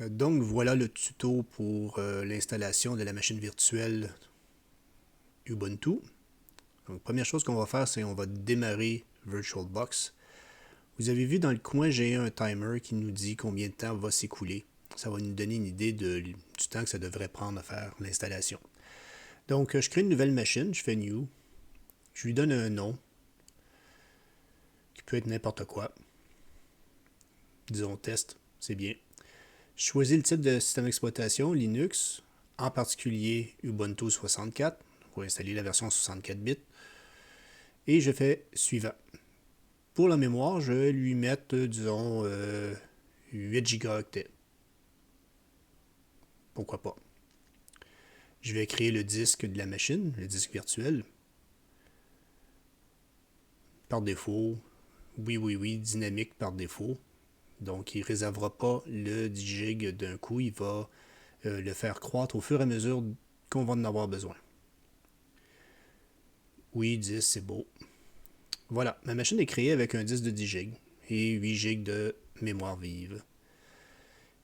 Donc voilà le tuto pour l'installation de la machine virtuelle Ubuntu. Donc première chose qu'on va faire, c'est qu'on va démarrer VirtualBox. Vous avez vu dans le coin, j'ai un timer qui nous dit combien de temps va s'écouler. Ça va nous donner une idée du temps que ça devrait prendre à faire l'installation. Donc je crée une nouvelle machine, je fais New. Je lui donne un nom qui peut être n'importe quoi. Disons test, c'est bien. Je choisis le type de système d'exploitation, Linux, en particulier Ubuntu 64, pour installer la version 64 bits. Et je fais suivant. Pour la mémoire, je vais lui mettre, disons, 8 gigaoctets. Pourquoi pas. Je vais créer le disque de la machine, le disque virtuel. Par défaut, oui, dynamique par défaut. Donc, il ne réservera pas le 10 GB d'un coup, il va le faire croître au fur et à mesure qu'on va en avoir besoin. Oui, 10, c'est beau. Voilà, ma machine est créée avec un disque de 10 GB et 8 GB de mémoire vive.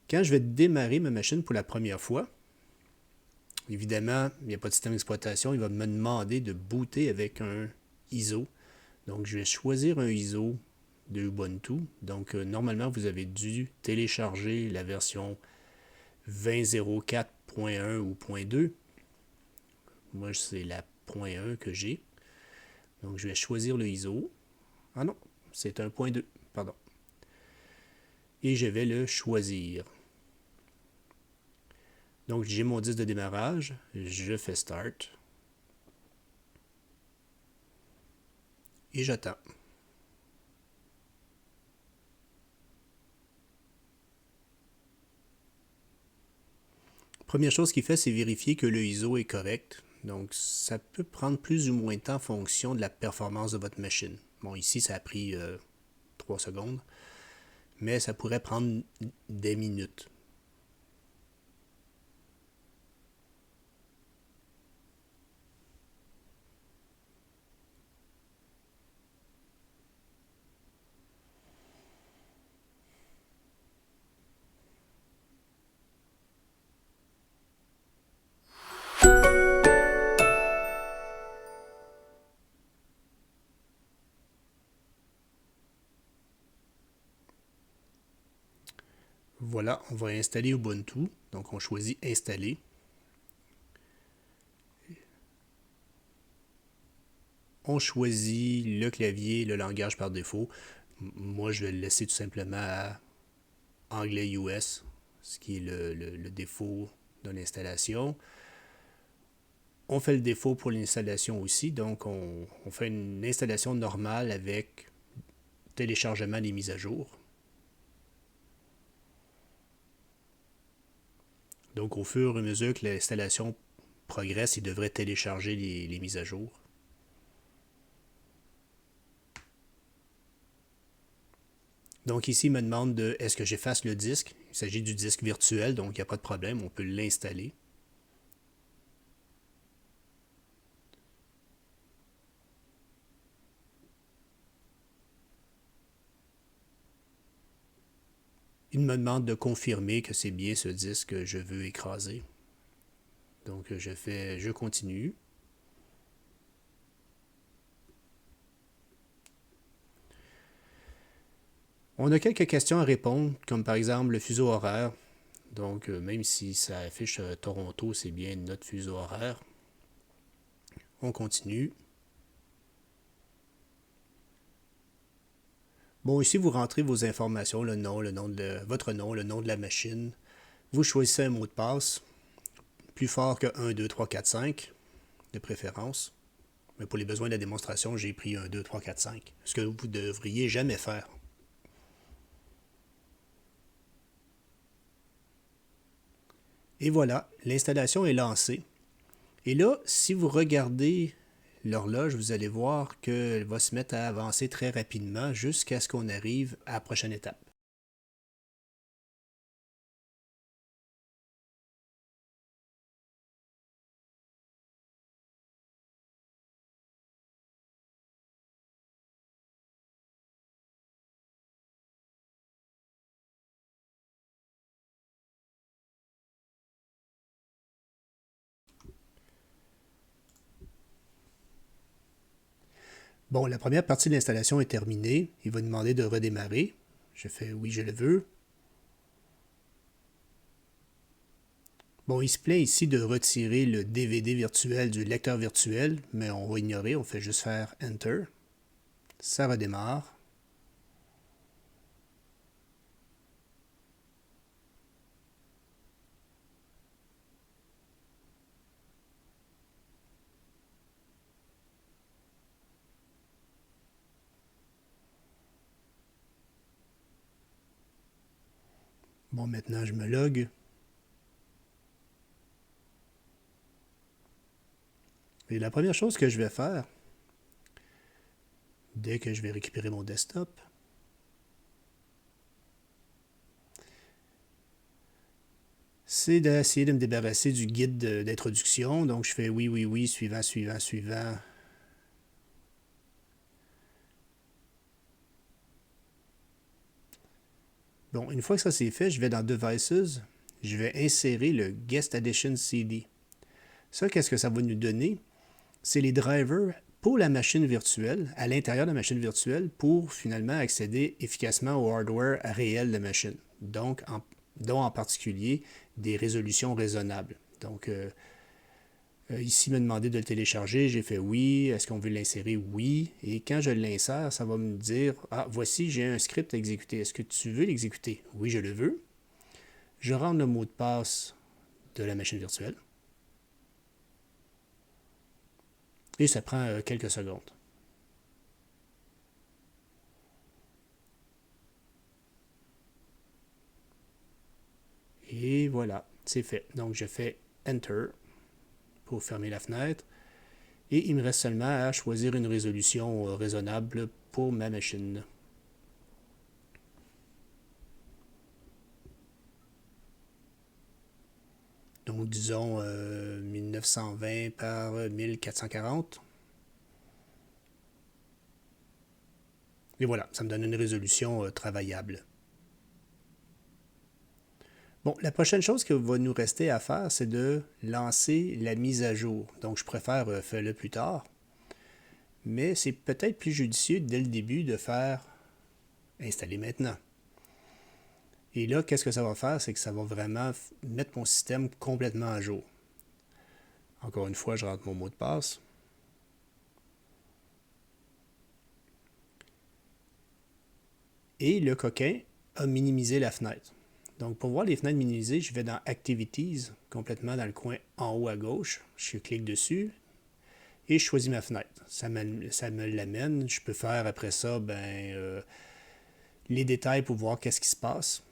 Quand je vais démarrer ma machine pour la première fois, évidemment, il n'y a pas de système d'exploitation, il va me demander de booter avec un ISO. Donc, je vais choisir un ISO de Ubuntu. Donc, normalement, vous avez dû télécharger la version 20.04.1 ou .2. Moi, c'est la .1 que j'ai. Donc, je vais choisir le ISO. Ah non, c'est un .2, pardon. Et je vais le choisir. Donc, j'ai mon disque de démarrage. Je fais Start. Et j'attends. Première chose qu'il fait, c'est vérifier que le ISO est correct. Donc, ça peut prendre plus ou moins de temps en fonction de la performance de votre machine. Bon, ici, ça a pris 3 secondes, mais ça pourrait prendre des minutes. Voilà, on va installer Ubuntu. Donc, on choisit Installer. On choisit le clavier, le langage par défaut. Moi, je vais le laisser tout simplement à anglais US, ce qui est le défaut de l'installation. On fait le défaut pour l'installation aussi, donc on fait une installation normale avec téléchargement des mises à jour. Donc au fur et à mesure que l'installation progresse, il devrait télécharger les mises à jour. Donc ici, il me demande de est-ce que j'efface le disque. Il s'agit du disque virtuel, donc il n'y a pas de problème, on peut l'installer. Il me demande de confirmer que c'est bien ce disque que je veux écraser. Donc je continue. On a quelques questions à répondre, comme par exemple le fuseau horaire. Donc même si ça affiche Toronto, c'est bien notre fuseau horaire. On continue. Bon, ici, vous rentrez vos informations, le nom de votre nom, le nom de la machine. Vous choisissez un mot de passe, plus fort que 1, 2, 3, 4, 5, de préférence. Mais pour les besoins de la démonstration, j'ai pris 1, 2, 3, 4, 5. Ce que vous ne devriez jamais faire. Et voilà, l'installation est lancée. Et là, si vous regardez l'horloge, vous allez voir qu'elle va se mettre à avancer très rapidement jusqu'à ce qu'on arrive à la prochaine étape. Bon, la première partie de l'installation est terminée. Il va demander de redémarrer. Je fais oui, je le veux. Bon, il se plaît ici de retirer le DVD virtuel du lecteur virtuel, mais on va ignorer, on fait juste faire Enter. Ça redémarre. Bon, maintenant je me log. Et la première chose que je vais faire, dès que je vais récupérer mon desktop, c'est d'essayer de me débarrasser du guide d'introduction. Donc je fais oui, oui, oui, suivant, suivant, suivant. Bon, une fois que ça c'est fait, je vais dans Devices, je vais insérer le Guest Addition CD. Ça, qu'est-ce que ça va nous donner? C'est les drivers pour la machine virtuelle, à l'intérieur de la machine virtuelle, pour finalement accéder efficacement au hardware réel de la machine. Donc, dont en particulier des résolutions raisonnables. Donc, ici, il m'a demandé de le télécharger. J'ai fait oui. Est-ce qu'on veut l'insérer? Oui. Et quand je l'insère, ça va me dire, ah, voici, j'ai un script à exécuter. Est-ce que tu veux l'exécuter? Oui, je le veux. Je rentre le mot de passe de la machine virtuelle. Et ça prend quelques secondes. Et voilà, c'est fait. Donc je fais Enter pour fermer la fenêtre. Et il me reste seulement à choisir une résolution raisonnable pour ma machine. Donc disons 1920 par 1440. Et voilà, ça me donne une résolution travaillable. Bon, la prochaine chose qu'il va nous rester à faire, c'est de lancer la mise à jour. Donc je préfère faire-le plus tard. Mais c'est peut-être plus judicieux dès le début de faire installer maintenant. Et là, qu'est-ce que ça va faire? C'est que ça va vraiment mettre mon système complètement à jour. Encore une fois, je rentre mon mot de passe. Et le coquin a minimisé la fenêtre. Donc, pour voir les fenêtres minimisées, je vais dans Activities, complètement dans le coin en haut à gauche. Je clique dessus et je choisis ma fenêtre. Ça me l'amène. Je peux faire après ça les détails pour voir qu'est-ce qui se passe.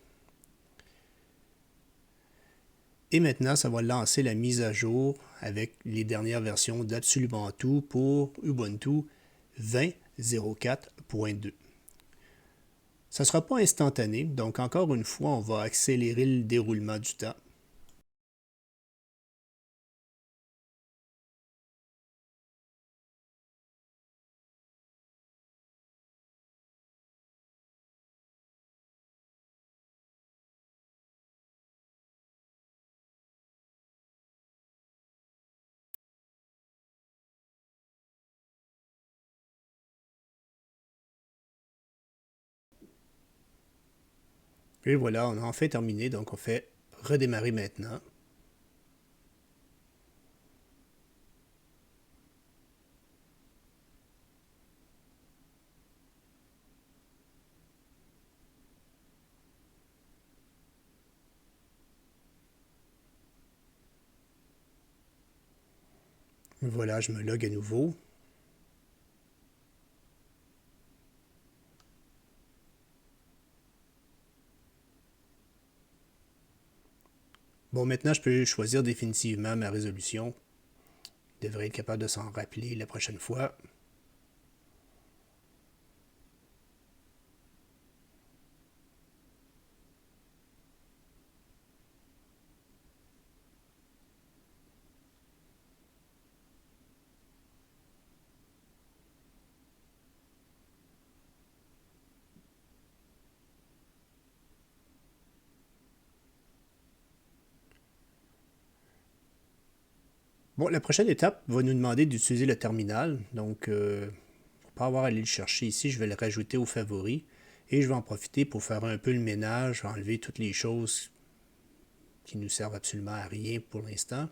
Et maintenant, ça va lancer la mise à jour avec les dernières versions d'absolument tout pour Ubuntu 20.04.2. Ça ne sera pas instantané, donc encore une fois, on va accélérer le déroulement du temps. Et voilà, on a enfin terminé, donc on fait redémarrer maintenant. Voilà, je me log à nouveau. Bon, maintenant, je peux choisir définitivement ma résolution. Je devrais être capable de s'en rappeler la prochaine fois. Bon, la prochaine étape va nous demander d'utiliser le terminal. Donc, pas avoir à aller le chercher ici, je vais le rajouter aux favoris. Et je vais en profiter pour faire un peu le ménage, enlever toutes les choses qui nous servent absolument à rien pour l'instant.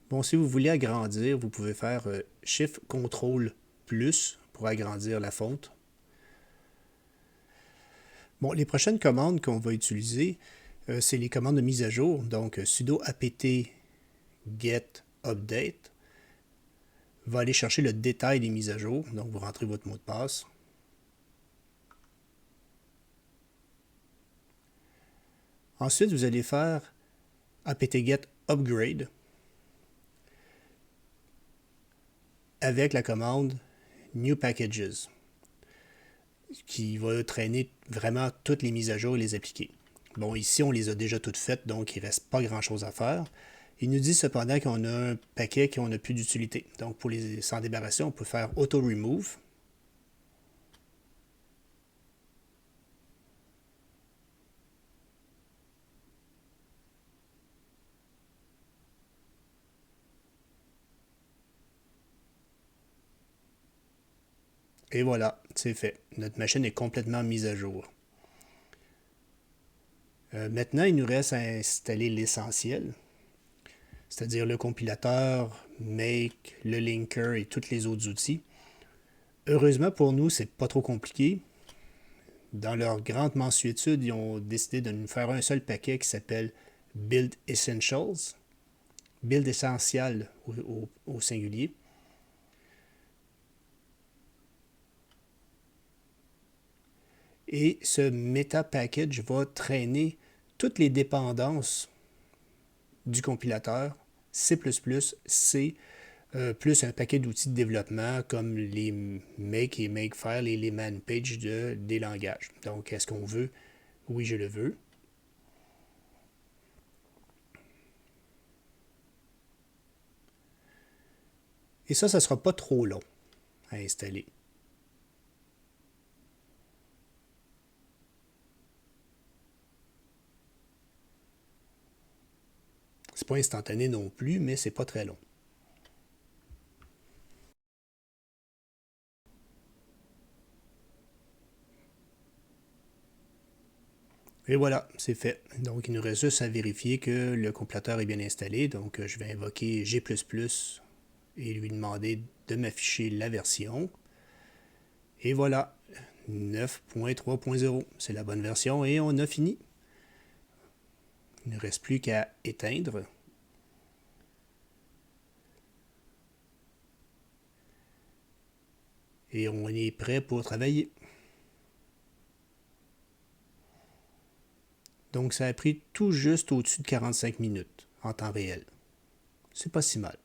Bon, si vous voulez agrandir, vous pouvez faire Shift Ctrl plus pour agrandir la fonte. Bon, les prochaines commandes qu'on va utiliser, c'est les commandes de mise à jour. Donc, sudo apt get update va aller chercher le détail des mises à jour. Donc, vous rentrez votre mot de passe. Ensuite, vous allez faire apt-get upgrade avec la commande new packages qui va traîner vraiment toutes les mises à jour et les appliquer. Bon, ici, on les a déjà toutes faites, donc il ne reste pas grand-chose à faire. Il nous dit cependant qu'on a un paquet qui n'a plus d'utilité. Donc, pour s'en débarrasser, on peut faire auto remove. Et voilà, c'est fait. Notre machine est complètement mise à jour. Maintenant, il nous reste à installer l'essentiel, c'est-à-dire le compilateur, Make, le linker et tous les autres outils. Heureusement pour nous, c'est pas trop compliqué. Dans leur grande mansuétude, ils ont décidé de nous faire un seul paquet qui s'appelle Build Essentials, Build Essential au singulier. Et ce meta package va traîner toutes les dépendances du compilateur C++, C, plus un paquet d'outils de développement comme les make et makefile et les manpage des langages. Donc, est-ce qu'on veut? Oui, je le veux. Et ça ne sera pas trop long à installer. C'est pas instantané non plus, mais c'est pas très long. Et voilà, c'est fait. Donc, il nous reste juste à vérifier que le compilateur est bien installé. Donc, je vais invoquer G++ et lui demander de m'afficher la version. Et voilà, 9.3.0, c'est la bonne version et on a fini. Il ne reste plus qu'à éteindre. Et on est prêt pour travailler. Donc ça a pris tout juste au-dessus de 45 minutes en temps réel. C'est pas si mal.